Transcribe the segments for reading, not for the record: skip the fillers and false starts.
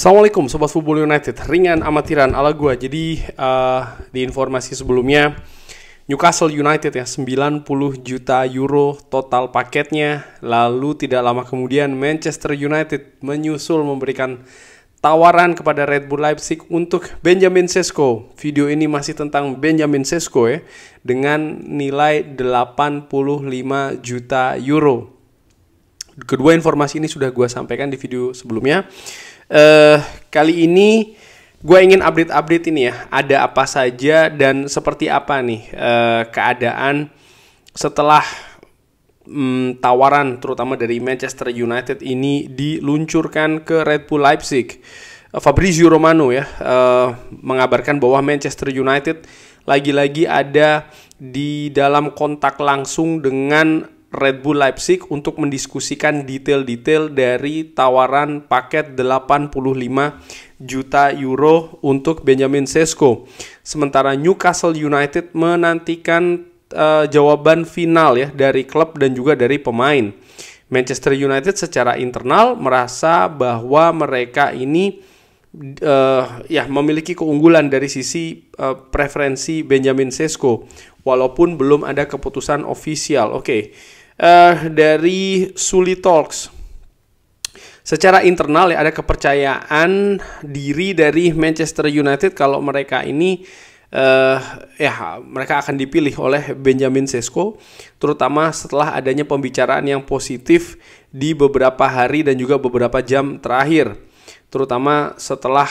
Assalamualaikum Sobat Football United, ringan amatiran ala gua. Jadi di informasi sebelumnya Newcastle United ya 90 juta euro total paketnya. Lalu tidak lama kemudian Manchester United menyusul memberikan tawaran kepada Red Bull Leipzig untuk Benjamin Sesko. Video ini masih tentang Benjamin Sesko ya, dengan nilai 85 juta euro. Kedua informasi ini sudah gua sampaikan di video sebelumnya. Kali ini gue ingin update ini ya, ada apa saja dan seperti apa nih keadaan setelah tawaran terutama dari Manchester United ini diluncurkan ke Red Bull Leipzig. Fabrizio Romano ya mengabarkan bahwa Manchester United lagi-lagi ada di dalam kontak langsung dengan Red Bull Leipzig untuk mendiskusikan detail-detail dari tawaran paket 85 juta euro untuk Benjamin Sesko. Sementara Newcastle United menantikan jawaban final ya dari klub dan juga dari pemain. Manchester United secara internal merasa bahwa mereka ini memiliki keunggulan dari sisi preferensi Benjamin Sesko, walaupun belum ada keputusan ofisial. Dari Sully Talks, secara internal ya ada kepercayaan diri dari Manchester United kalau mereka ini mereka akan dipilih oleh Benjamin Sesko, terutama setelah adanya pembicaraan yang positif di beberapa hari dan juga beberapa jam terakhir, terutama setelah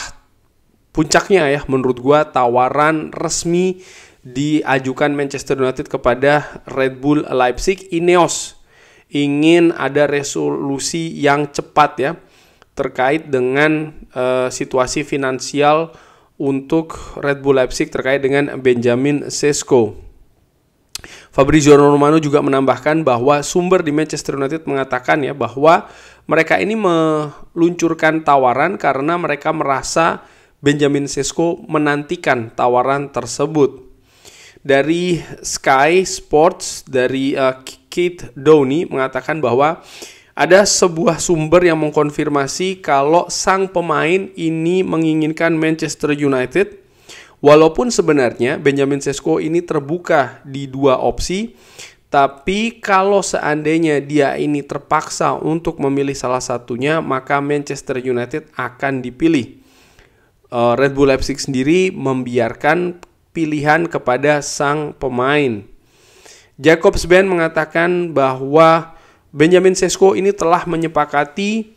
puncaknya ya menurut gua tawaran resmi diajukan Manchester United kepada Red Bull Leipzig. Ineos ingin ada resolusi yang cepat ya terkait dengan situasi finansial untuk Red Bull Leipzig terkait dengan Benjamin Sesko. Fabrizio Romano juga menambahkan bahwa sumber di Manchester United mengatakan ya bahwa mereka ini meluncurkan tawaran karena mereka merasa Benjamin Sesko menantikan tawaran tersebut. Dari Sky Sports, dari Keith Downey mengatakan bahwa ada sebuah sumber yang mengkonfirmasi kalau sang pemain ini menginginkan Manchester United, walaupun sebenarnya Benjamin Sesko ini terbuka di dua opsi, tapi kalau seandainya dia ini terpaksa untuk memilih salah satunya, maka Manchester United akan dipilih. Red Bull Leipzig sendiri membiarkan pilihan kepada sang pemain. Jacobs Ben mengatakan bahwa Benjamin Sesko ini telah menyepakati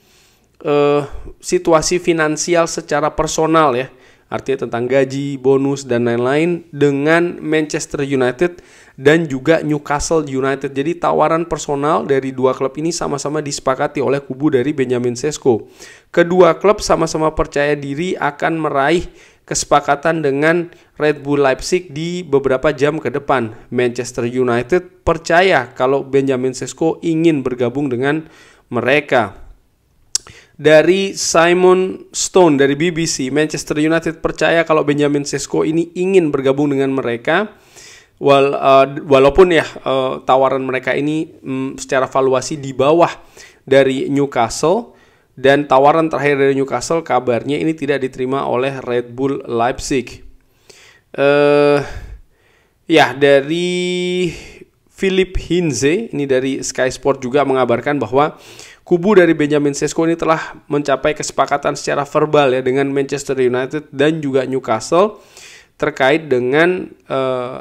situasi finansial secara personal ya, artinya tentang gaji, bonus dan lain-lain dengan Manchester United dan juga Newcastle United. Jadi tawaran personal dari dua klub ini sama-sama disepakati oleh kubu dari Benjamin Sesko. Kedua klub sama-sama percaya diri akan meraih kesepakatan dengan Red Bull Leipzig di beberapa jam ke depan. Manchester United percaya kalau Benjamin Sesko ingin bergabung dengan mereka. Dari Simon Stone dari BBC, Manchester United percaya kalau Benjamin Sesko ini ingin bergabung dengan mereka. Walaupun ya tawaran mereka ini secara valuasi di bawah dari Newcastle. Dan tawaran terakhir dari Newcastle kabarnya ini tidak diterima oleh Red Bull Leipzig. Dari Philip Hinze, ini dari Sky Sport juga mengabarkan bahwa kubu dari Benjamin Sesko ini telah mencapai kesepakatan secara verbal ya dengan Manchester United dan juga Newcastle terkait dengan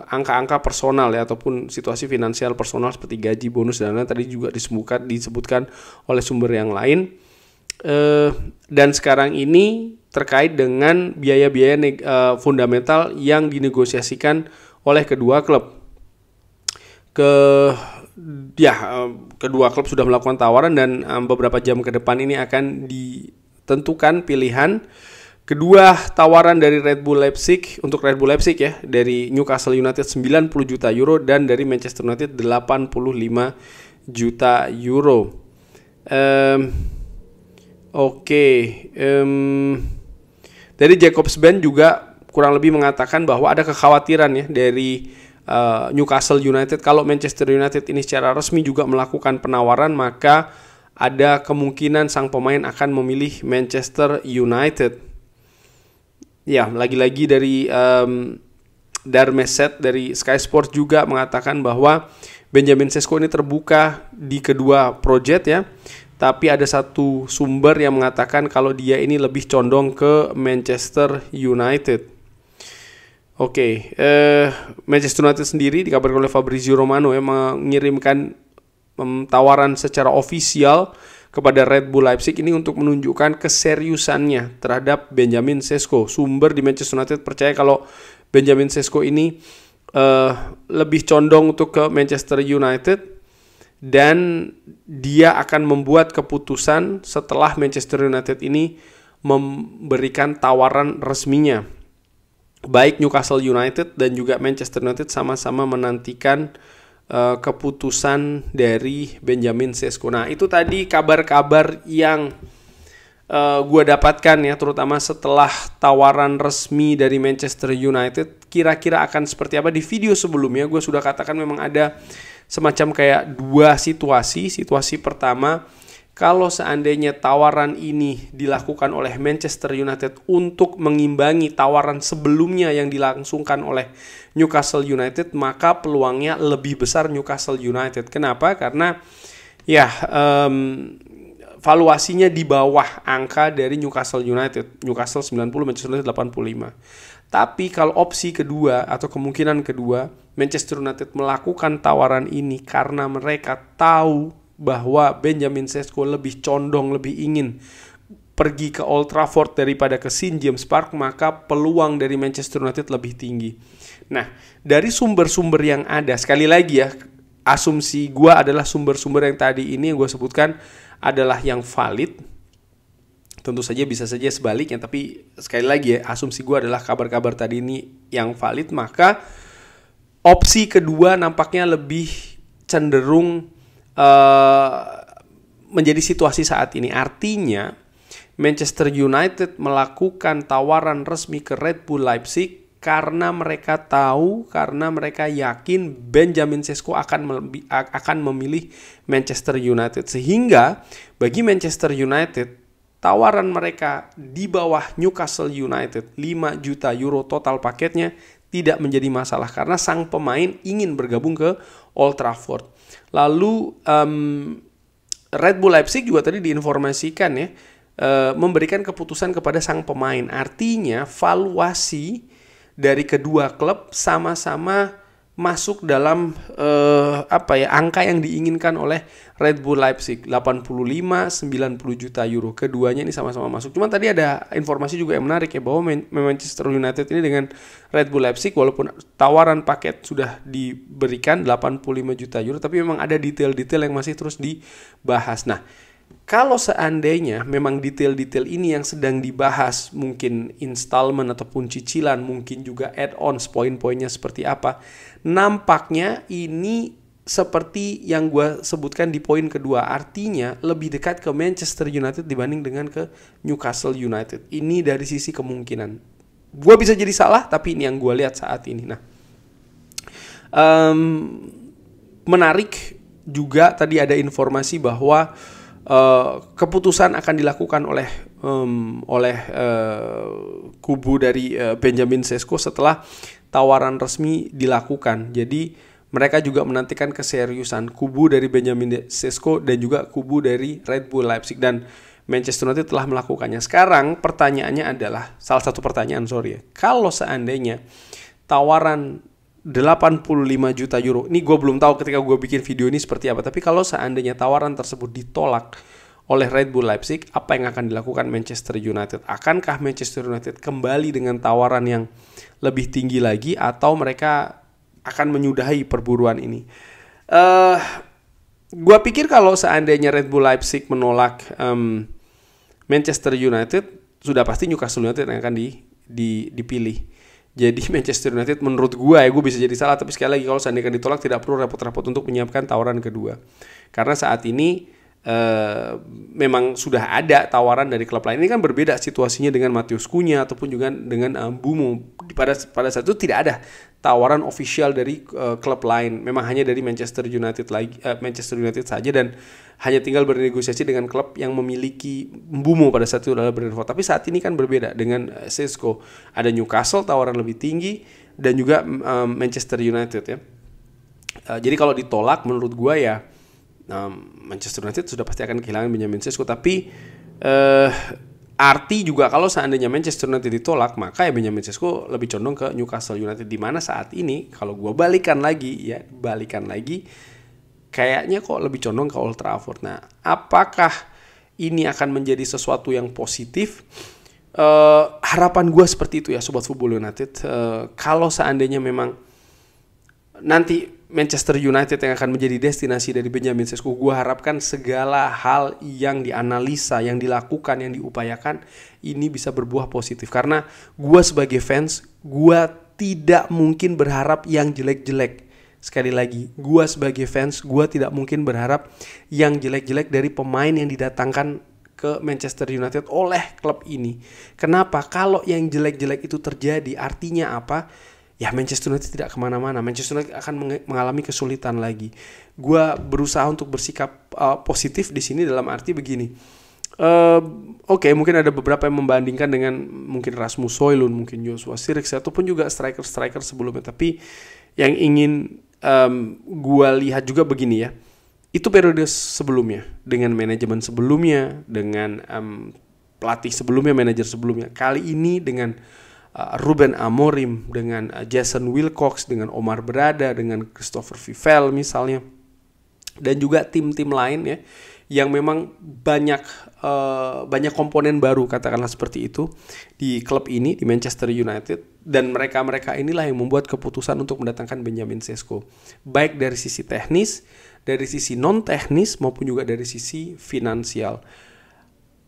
angka-angka personal ya ataupun situasi finansial personal seperti gaji, bonus dan lain-lain, tadi juga disebutkan oleh sumber yang lain. Dan sekarang ini terkait dengan biaya-biaya fundamental yang dinegosiasikan oleh kedua klub. Kedua klub sudah melakukan tawaran dan beberapa jam ke depan ini akan ditentukan pilihan. Kedua tawaran dari Red Bull Leipzig untuk Red Bull Leipzig ya, dari Newcastle United 90 juta euro dan dari Manchester United 85 juta euro. Dari Jacobs Ben juga kurang lebih mengatakan bahwa ada kekhawatiran ya dari Newcastle United kalau Manchester United ini secara resmi juga melakukan penawaran, maka ada kemungkinan sang pemain akan memilih Manchester United. Ya, lagi-lagi dari Darmeset dari Sky Sports juga mengatakan bahwa Benjamin Sesko ini terbuka di kedua project ya. Tapi ada satu sumber yang mengatakan kalau dia ini lebih condong ke Manchester United. Oke, Manchester United sendiri dikabarkan oleh Fabrizio Romano ya mengirimkan tawaran secara ofisial kepada Red Bull Leipzig ini untuk menunjukkan keseriusannya terhadap Benjamin Sesko. Sumber di Manchester United percaya kalau Benjamin Sesko ini lebih condong untuk ke Manchester United dan dia akan membuat keputusan setelah Manchester United ini memberikan tawaran resminya. Baik Newcastle United dan juga Manchester United sama-sama menantikan keputusan dari Benjamin Sesko. Nah, itu tadi kabar-kabar yang gue dapatkan ya, terutama setelah tawaran resmi dari Manchester United. Kira-kira akan seperti apa? Di video sebelumnya gue sudah katakan memang ada semacam kayak dua situasi. Situasi pertama, kalau seandainya tawaran ini dilakukan oleh Manchester United untuk mengimbangi tawaran sebelumnya yang dilangsungkan oleh Newcastle United, maka peluangnya lebih besar Newcastle United. Kenapa? Karena ya valuasinya di bawah angka dari Newcastle United. Newcastle 90, Manchester United 85. Tapi kalau opsi kedua atau kemungkinan kedua, Manchester United melakukan tawaran ini karena mereka tahu bahwa Benjamin Sesko lebih condong, lebih ingin pergi ke Old Trafford daripada ke St. James Park, maka peluang dari Manchester United lebih tinggi. Nah, dari sumber-sumber yang ada, sekali lagi ya, asumsi gue adalah sumber-sumber yang tadi ini yang gue sebutkan adalah yang valid. Tentu saja bisa saja sebaliknya, tapi sekali lagi ya, asumsi gue adalah kabar-kabar tadi ini yang valid, maka opsi kedua nampaknya lebih cenderung menjadi situasi saat ini. Artinya Manchester United melakukan tawaran resmi ke Red Bull Leipzig karena mereka tahu, karena mereka yakin Benjamin Sesko akan memilih Manchester United. Sehingga bagi Manchester United, tawaran mereka di bawah Newcastle United 5 juta euro total paketnya tidak menjadi masalah karena sang pemain ingin bergabung ke Old Trafford. Lalu Red Bull Leipzig juga tadi diinformasikan ya memberikan keputusan kepada sang pemain. Artinya valuasi dari kedua klub sama-sama masuk dalam angka yang diinginkan oleh Red Bull Leipzig, 85-90 juta euro. Keduanya ini sama-sama masuk. Cuman tadi ada informasi juga yang menarik ya, bahwa Manchester United ini dengan Red Bull Leipzig walaupun tawaran paket sudah diberikan 85 juta euro, tapi memang ada detail-detail yang masih terus dibahas. Nah, kalau seandainya memang detail-detail ini yang sedang dibahas, mungkin installment ataupun cicilan, mungkin juga add-ons, poin-poinnya seperti apa, nampaknya ini seperti yang gue sebutkan di poin kedua. Artinya lebih dekat ke Manchester United dibanding dengan ke Newcastle United. Ini dari sisi kemungkinan. Gue bisa jadi salah, tapi ini yang gue lihat saat ini. Nah, menarik juga tadi ada informasi bahwa keputusan akan dilakukan oleh kubu dari Benjamin Sesko setelah tawaran resmi dilakukan. Jadi mereka juga menantikan keseriusan kubu dari Benjamin Sesko dan juga kubu dari Red Bull Leipzig, dan Manchester United telah melakukannya. Sekarang pertanyaannya adalah, salah satu pertanyaan kalau seandainya tawaran 85 juta euro. Ini gue belum tahu ketika gue bikin video ini seperti apa. Tapi kalau seandainya tawaran tersebut ditolak oleh Red Bull Leipzig, apa yang akan dilakukan Manchester United? Akankah Manchester United kembali dengan tawaran yang lebih tinggi lagi, atau mereka akan menyudahi perburuan ini? Gue pikir kalau seandainya Red Bull Leipzig menolak Manchester United, sudah pasti Newcastle United yang akan dipilih. Jadi Manchester United menurut gue bisa jadi salah, tapi sekali lagi kalau seandainya ditolak tidak perlu repot-repot untuk menyiapkan tawaran kedua. Karena saat ini memang sudah ada tawaran dari klub lain. Ini kan berbeda situasinya dengan Matheus Cunha ataupun juga dengan Mbeumo. Pada saat itu tidak ada tawaran official dari klub lain. Memang hanya dari Manchester United saja, dan hanya tinggal bernegosiasi dengan klub yang memiliki Mbeumo pada saat itu adalah Brentford. Tapi saat ini kan berbeda dengan Šeško. Ada Newcastle tawaran lebih tinggi dan juga Manchester United ya. Jadi kalau ditolak menurut gua ya Manchester United sudah pasti akan kehilangan Benjamin Šeško. Tapi arti juga kalau seandainya Manchester United ditolak, maka ya Benjamin Šeško lebih condong ke Newcastle United, di mana saat ini kalau gue balikan lagi kayaknya kok lebih condong ke Old Trafford. Nah, apakah ini akan menjadi sesuatu yang positif? Harapan gue seperti itu ya Sobat Football United. Kalau seandainya memang nanti Manchester United yang akan menjadi destinasi dari Benjamin Šeško, gue harapkan segala hal yang dianalisa, yang dilakukan, yang diupayakan ini bisa berbuah positif. Karena gue sebagai fans, gue tidak mungkin berharap yang jelek-jelek. Sekali lagi, gue sebagai fans, gue tidak mungkin berharap yang jelek-jelek dari pemain yang didatangkan ke Manchester United oleh klub ini. Kenapa? Kalau yang jelek-jelek itu terjadi, artinya apa? Ya Manchester United tidak kemana-mana. Manchester United akan mengalami kesulitan lagi. Gua berusaha untuk bersikap positif di sini dalam arti begini. Oke, mungkin ada beberapa yang membandingkan dengan mungkin Rasmus Højlund, mungkin Joshua Zirkzee, ataupun juga striker-striker sebelumnya. Tapi yang ingin gua lihat juga begini ya. Itu periode sebelumnya, dengan manajemen sebelumnya, dengan pelatih sebelumnya, manajer sebelumnya. Kali ini dengan Ruben Amorim, dengan Jason Wilcox, dengan Omar Berada, dengan Christopher Vivell misalnya, dan juga tim-tim lain ya yang memang banyak komponen baru, katakanlah seperti itu, di klub ini, di Manchester United. Dan mereka inilah yang membuat keputusan untuk mendatangkan Benjamin Šeško, baik dari sisi teknis, dari sisi non teknis, maupun juga dari sisi finansial.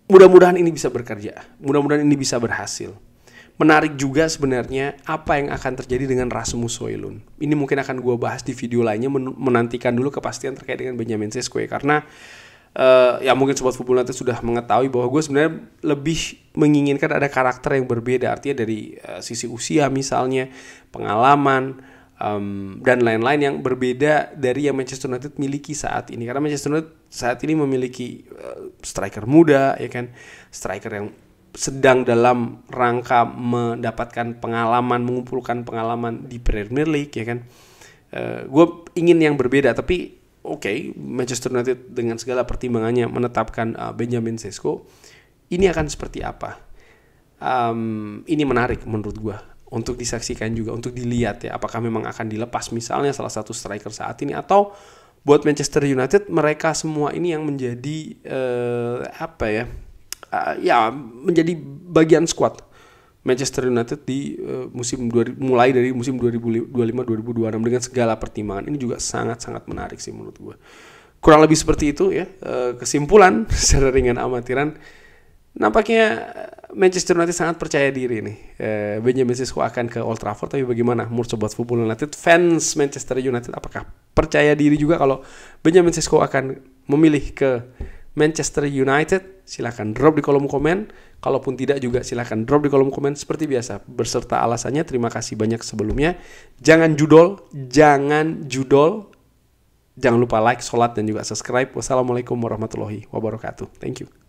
Mudah-mudahan ini bisa bekerja, mudah-mudahan ini bisa berhasil. Menarik juga sebenarnya apa yang akan terjadi dengan Rasmus Højlund. Ini mungkin akan gue bahas di video lainnya, menantikan dulu kepastian terkait dengan Benjamin Šeško ya. Karena ya mungkin Sobat Football nanti sudah mengetahui bahwa gue sebenarnya lebih menginginkan ada karakter yang berbeda. Artinya dari sisi usia misalnya, pengalaman, dan lain-lain yang berbeda dari yang Manchester United miliki saat ini. Karena Manchester United saat ini memiliki striker muda ya kan, striker yang sedang dalam rangka mendapatkan pengalaman, mengumpulkan pengalaman di Premier League ya kan. Gue ingin yang berbeda, tapi oke, Manchester United dengan segala pertimbangannya menetapkan Benjamin Šeško. Ini akan seperti apa? Ini menarik menurut gue untuk disaksikan juga, untuk dilihat ya, apakah memang akan dilepas misalnya salah satu striker saat ini, atau buat Manchester United mereka semua ini yang menjadi menjadi bagian squad Manchester United di mulai dari musim 2025-2026 dengan segala pertimbangan. Ini juga sangat-sangat menarik sih menurut gue. Kurang lebih seperti itu ya. Kesimpulan secara ringan amatiran, nampaknya Manchester United sangat percaya diri nih. Benjamin Šeško akan ke Old Trafford, tapi bagaimana menurut Sobat Football United, fans Manchester United, apakah percaya diri juga kalau Benjamin Šeško akan memilih ke Manchester United? Silahkan drop di kolom komen. Kalaupun tidak juga silahkan drop di kolom komen seperti biasa, berserta alasannya. Terima kasih banyak sebelumnya. Jangan judol. Jangan lupa like, sholat, dan juga subscribe. Wassalamualaikum warahmatullahi wabarakatuh. Thank you.